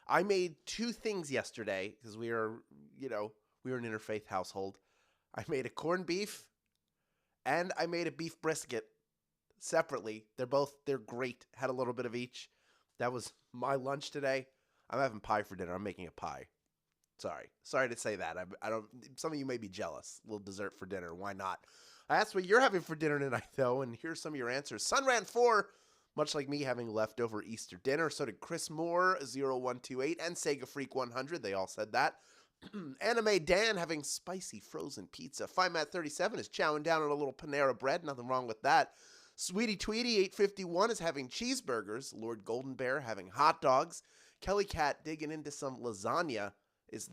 I made two things yesterday because we were an interfaith household. I made a corned beef and I made a beef brisket separately. They're great. Had a little bit of each. That was my lunch today. I'm having pie for dinner. I'm making a pie. Sorry to say that. I don't. Some of you may be jealous. A little dessert for dinner. Why not? I asked what you're having for dinner tonight, though, and here's some of your answers. Sunran4, much like me having leftover Easter dinner. So did Chris Moore 0128 and Sega Freak 100. They all said that. Anime Dan having spicy frozen pizza. FiMat37 is chowing down on a little Panera bread. Nothing wrong with that. Sweetie Tweety 851 is having cheeseburgers. Lord Golden Bear having hot dogs. Kelly Cat digging into some lasagna. Is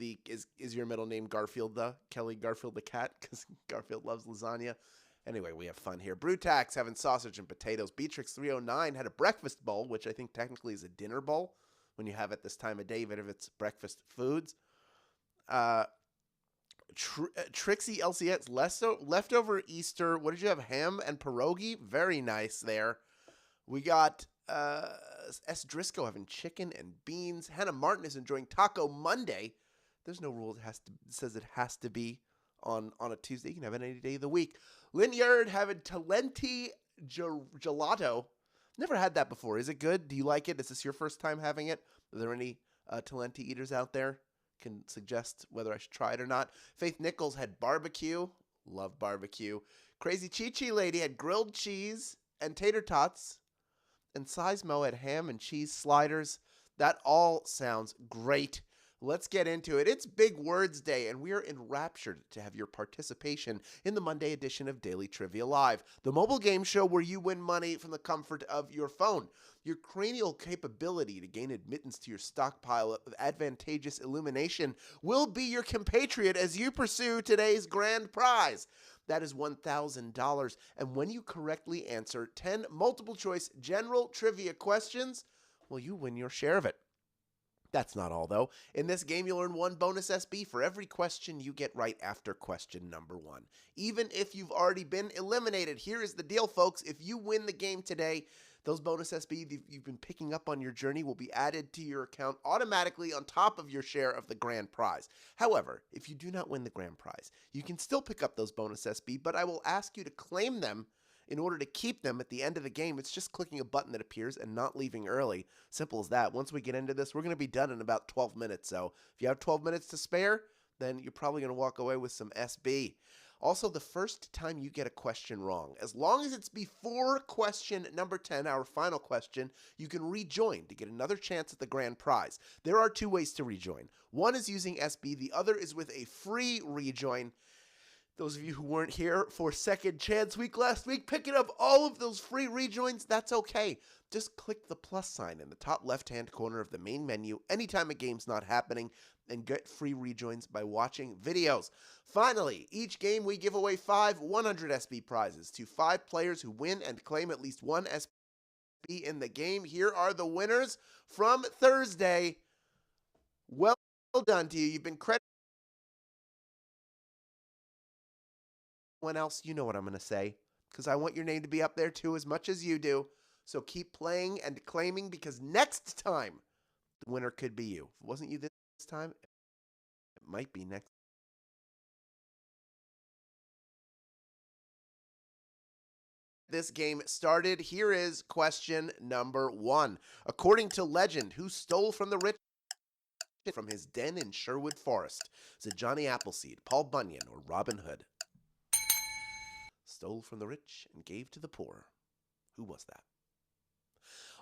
your middle name Garfield the Kelly Garfield the cat? Because Garfield loves lasagna. Anyway, we have fun here. Brutax having sausage and potatoes. Beatrix 309 had a breakfast bowl, which I think technically is a dinner bowl when you have it this time of day, even if it's breakfast foods. Trixie LCX leftover Easter. What did you have? Ham and pierogi. Very nice there. We got S. Driscoll having chicken and beans. Hannah Martin is enjoying Taco Monday. There's no rule. It says it has to be on a Tuesday. You can have it any day of the week. Lynyard having Talenti gelato. Never had that before. Is it good? Do you like it? Is this your first time having it? Are there any Talenti eaters out there? Can suggest whether I should try it or not. Faith Nichols had barbecue. Love barbecue. Crazy Chi-Chi Lady had grilled cheese and tater tots. And Sizemo had ham and cheese sliders. That all sounds great. Let's get into it. It's Big Words Day, and we are enraptured to have your participation in the Monday edition of Daily Trivia Live, the mobile game show where you win money from the comfort of your phone. Your cranial capability to gain admittance to your stockpile of advantageous illumination will be your compatriot as you pursue today's grand prize. That is $1,000. And when you correctly answer 10 multiple choice general trivia questions, well, you win your share of it. That's not all, though. In this game, you'll earn one bonus SB for every question you get right after question number 1. Even if you've already been eliminated, here is the deal, folks. If you win the game today, those bonus SB you've been picking up on your journey will be added to your account automatically on top of your share of the grand prize. However, if you do not win the grand prize, you can still pick up those bonus SB, but I will ask you to claim them in order to keep them at the end of the game. It's just clicking a button that appears and not leaving early. Simple as that. Once we get into this, we're going to be done in about 12 minutes. So if you have 12 minutes to spare, then you're probably going to walk away with some SB. Also, the first time you get a question wrong, as long as it's before question number 10, our final question, you can rejoin to get another chance at the grand prize. There are two ways to rejoin. One is using SB. The other is with a free rejoin. Those of you who weren't here for Second Chance Week last week, picking up all of those free rejoins, that's okay. Just click the plus sign in the top left-hand corner of the main menu anytime a game's not happening and get free rejoins by watching videos. Finally, each game we give away 5 100 SB prizes to 5 players who win and claim at least one SB in the game. Here are the winners from Thursday. Well done to you. You've been credited. Anyone else, you know what I'm going to say, because I want your name to be up there too as much as you do. So keep playing and claiming, because next time the winner could be you. If it wasn't you this time, it might be next. This game started. Here is question number 1. According to legend, who stole from the rich from his den in Sherwood Forest? Is it Johnny Appleseed, Paul Bunyan, or Robin Hood? Stole from the rich and gave to the poor. Who was that?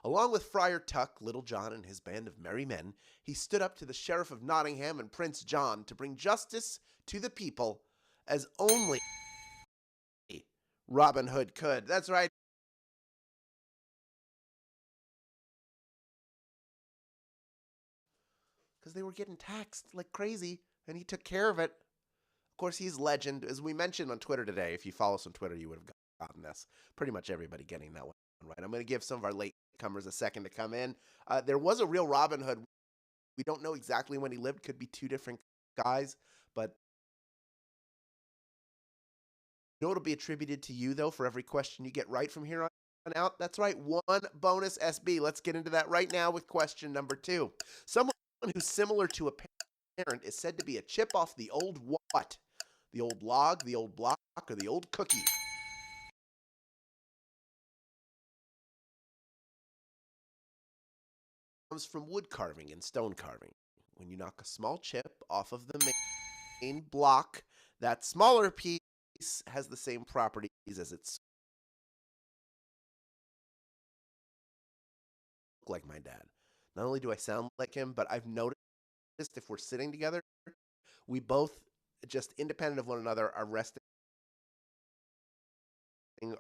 Along with Friar Tuck, Little John, and his band of merry men, he stood up to the Sheriff of Nottingham and Prince John to bring justice to the people as only Robin Hood could. That's right. Because they were getting taxed like crazy, and he took care of it. Of course, he's legend. As we mentioned on Twitter today, if you follow us on Twitter, you would have gotten this. Pretty much everybody getting that one right. I'm going to give some of our latecomers a second to come in. There was a real Robin Hood. We don't know exactly when he lived. Could be 2 different guys, but you know it'll be attributed to you, though, for every question you get right from here on out. That's right, 1 bonus SB. Let's get into that right now with question number 2. Someone who's similar to a parent is said to be a chip off the old what? The old log, the old block, or the old cookie? Comes from wood carving and stone carving. When you knock a small chip off of the main block, that smaller piece has the same properties as its like my dad. Not only do I sound like him, but I've noticed if we're sitting together, we both, just independent of one another, are resting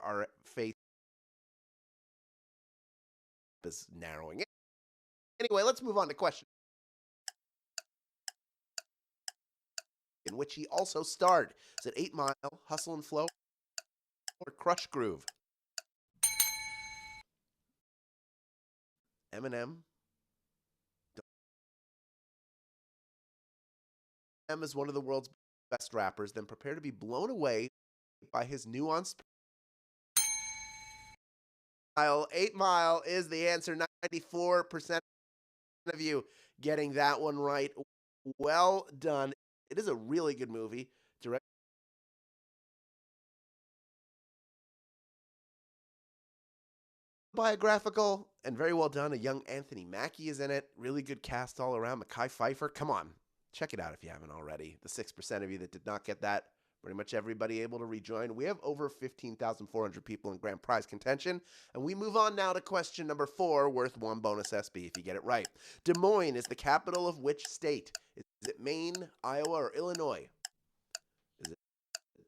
our face is narrowing. Anyway, let's move on to question in which he also starred. Is it 8 Mile, Hustle and Flow, or Crush Groove? Eminem. Eminem is one of the world's best rappers. Then prepare to be blown away by his nuanced 8 Mile is the answer. 94% of you getting that one right. Well done. It is a really good movie. Directed biographical and very well done. A young Anthony Mackie is in it. Really good cast all around. Mekhi Phifer. Come on. Check it out if you haven't already. The 6% of you that did not get that, pretty much everybody able to rejoin. We have over 15,400 people in grand prize contention. And we move on now to question number 4, worth 1 bonus SB if you get it right. Des Moines is the capital of which state? Is it Maine, Iowa, or Illinois? Is it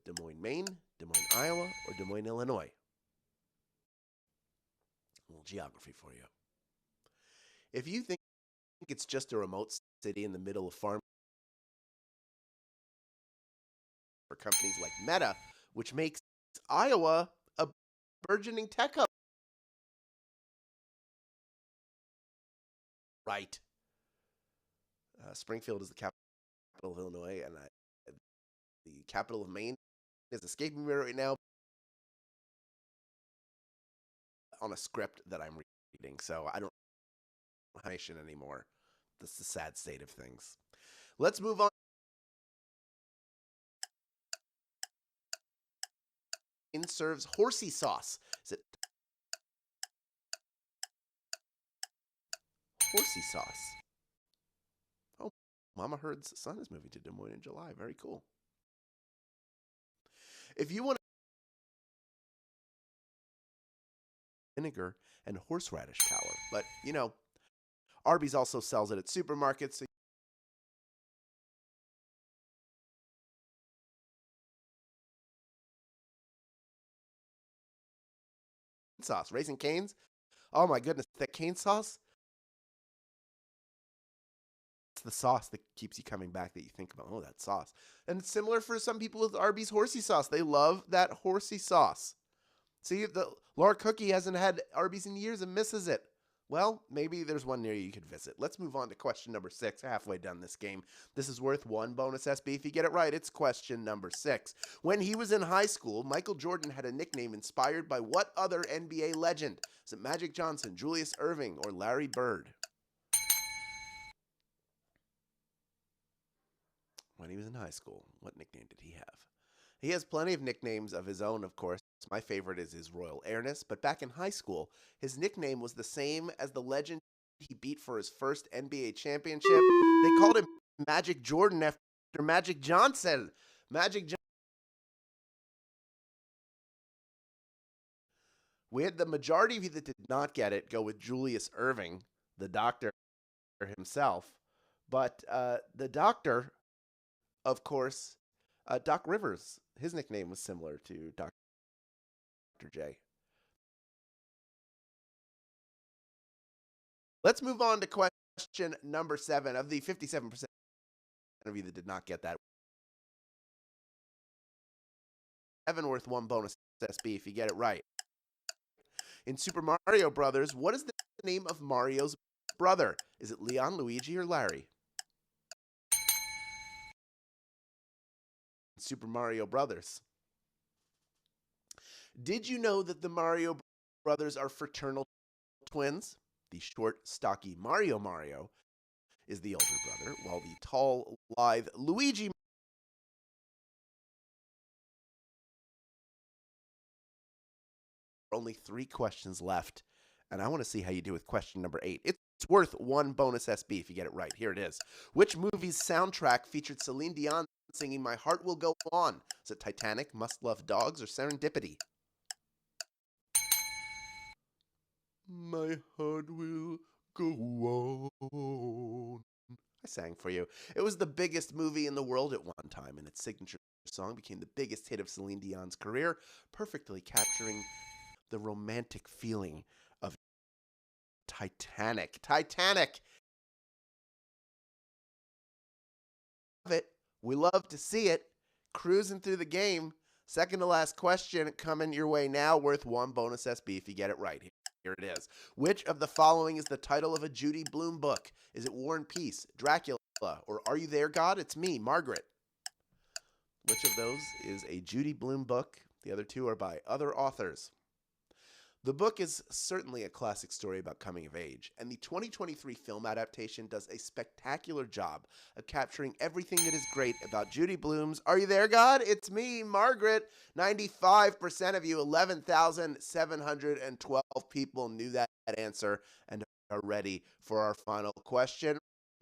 Des Moines, Maine, Des Moines, Iowa, or Des Moines, Illinois? A little geography for you. If you think it's just a remote city in the middle of farm for companies like Meta, which makes Iowa a burgeoning tech hub, right? Springfield is the capital of Illinois, and the capital of Maine is escaping me right now on a script that I'm reading, so I don't know anymore. That's the sad state of things. Let's move on. Serves horsey sauce. Is it horsey sauce? Oh, Mama Heard's son is moving to Des Moines in July. Very cool. If you want vinegar and horseradish power, but you know, Arby's also sells it at supermarkets. So sauce, Raising Cane's. Oh my goodness, that cane sauce. It's the sauce that keeps you coming back that you think about, oh, that sauce. And it's similar for some people with Arby's horsey sauce. They love that horsey sauce. See, the Laura Cookie hasn't had Arby's in years and misses it. Well, maybe there's one near you could visit. Let's move on to question number 6. Halfway done this game. This is worth 1 bonus SB. If you get it right, it's question number 6. When he was in high school, Michael Jordan had a nickname inspired by what other NBA legend? Is it Magic Johnson, Julius Erving, or Larry Bird? When he was in high school, what nickname did he have? He has plenty of nicknames of his own, of course. My favorite is his Royal Airness, but back in high school, his nickname was the same as the legend he beat for his first NBA championship. They called him Magic Jordan after Magic Johnson. We had the majority of you that did not get it go with Julius Erving, the doctor himself. But the doctor, of course, Doc Rivers, his nickname was similar to Dr. J. Let's move on to question number 7. Of the 57% of you that did not get that, 7 worth 1 bonus SB if you get it right. In Super Mario Brothers, what is the name of Mario's brother? Is it Leon, Luigi, or Larry? Super Mario Brothers. Did you know that the Mario brothers are fraternal twins. The short, stocky Mario is the older brother, while the tall, lithe Luigi only 3 questions left. And I want to see how you do with question number 8. It's worth 1 bonus SB if you get it right. Here it is. Which movie's soundtrack featured Celine Dion singing My Heart Will Go On? Is it Titanic, Must Love Dogs, or Serendipity? My heart will go on. I sang for you. It was the biggest movie in the world at one time, and its signature song became the biggest hit of Celine Dion's career, perfectly capturing the romantic feeling of Titanic. Titanic! We love to see it. Cruising through the game. Second to last question coming your way now, worth 1 bonus SB if you get it right. Here it is. Which of the following is the title of a Judy Blume book? Is it War and Peace, Dracula, or Are You There, God? It's Me, Margaret. Which of those is a Judy Blume book? The other 2 are by other authors. The book is certainly a classic story about coming of age, and the 2023 film adaptation does a spectacular job of capturing everything that is great about Judy Blume's Are You There, God? It's Me, Margaret. 95% of you, 11,712 people knew that answer and are ready for our final question.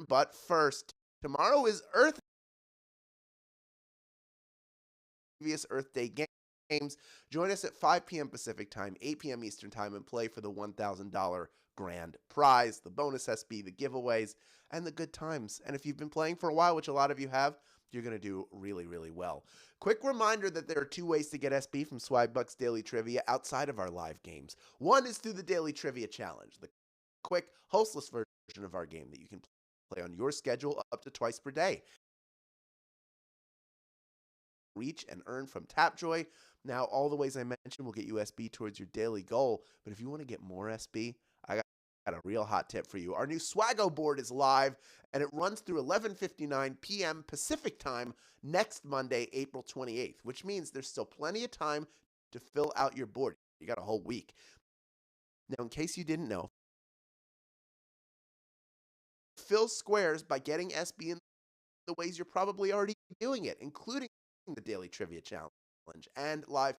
But first, tomorrow is Earth Day games. Join us at 5 p.m. Pacific Time, 8 p.m. Eastern Time, and play for the $1,000 grand prize, the bonus SB, the giveaways, and the good times. And if you've been playing for a while, which a lot of you have, you're going to do really, really well. Quick reminder that there are 2 ways to get SB from Swagbucks Daily Trivia outside of our live games. One is through the Daily Trivia Challenge, the quick, hostless version of our game that you can play on your schedule up to twice per day. Reach and earn from Tapjoy. Now, all the ways I mentioned will get you SB towards your daily goal, but if you want to get more SB, I got a real hot tip for you. Our new Swaggo board is live, and it runs through 11:59 p.m. Pacific Time next Monday, April 28th, which means there's still plenty of time to fill out your board. You got a whole week. Now, in case you didn't know, fill squares by getting SB in the ways you're probably already doing it, including the Daily Trivia Challenge and live.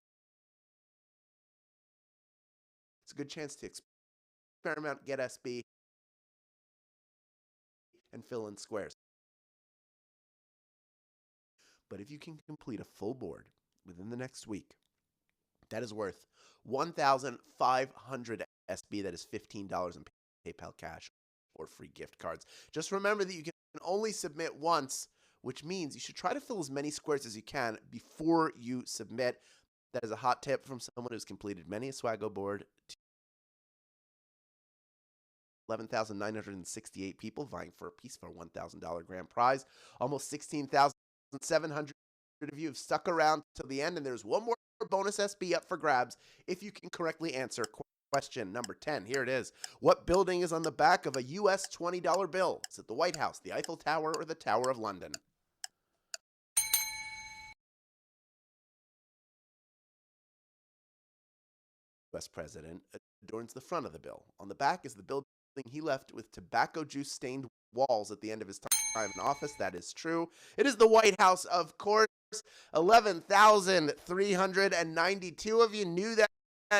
It's a good chance to experiment, get SB, and fill in squares. But if you can complete a full board within the next week, that is worth 1,500 SB. That is $15 in PayPal cash or free gift cards. Just remember that you can only submit once, which means you should try to fill as many squares as you can before you submit. That is a hot tip from someone who's completed many a Swaggo board. 11,968 people vying for a piece of our $1,000 grand prize. Almost 16,700 of you have stuck around till the end, and there's one more bonus SB up for grabs if you can correctly answer question number 10. Here it is. What building is on the back of a U.S. $20 bill? Is it the White House, the Eiffel Tower, or the Tower of London? U.S. president adorns the front of the bill. On the back is the building he left with tobacco juice stained walls at the end of his time in office. That is true. It is the White House, of course. 11,392 of you knew that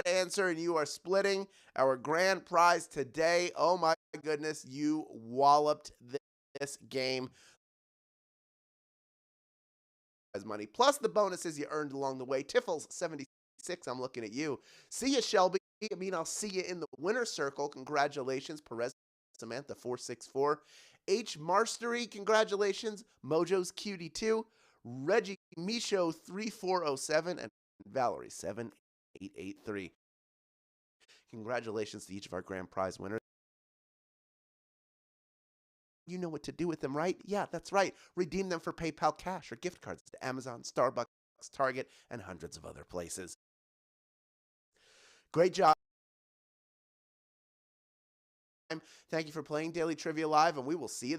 answer, and you are splitting our grand prize today. Oh my goodness, you walloped this game. As money plus the bonuses you earned along the way. Tiffles 76, I'm looking at you. See ya, Shelby. I mean, I'll see you in the winner's circle. Congratulations, Perez Samantha 464. H Marstery, congratulations. Mojo's Cutie 2. Reggie Micho 3407 and Valerie 7883. Congratulations to each of our grand prize winners. You know what to do with them, right? Yeah, that's right. Redeem them for PayPal cash or gift cards to Amazon, Starbucks, Target, and hundreds of other places. Great job. Thank you for playing Daily Trivia Live, and we will see you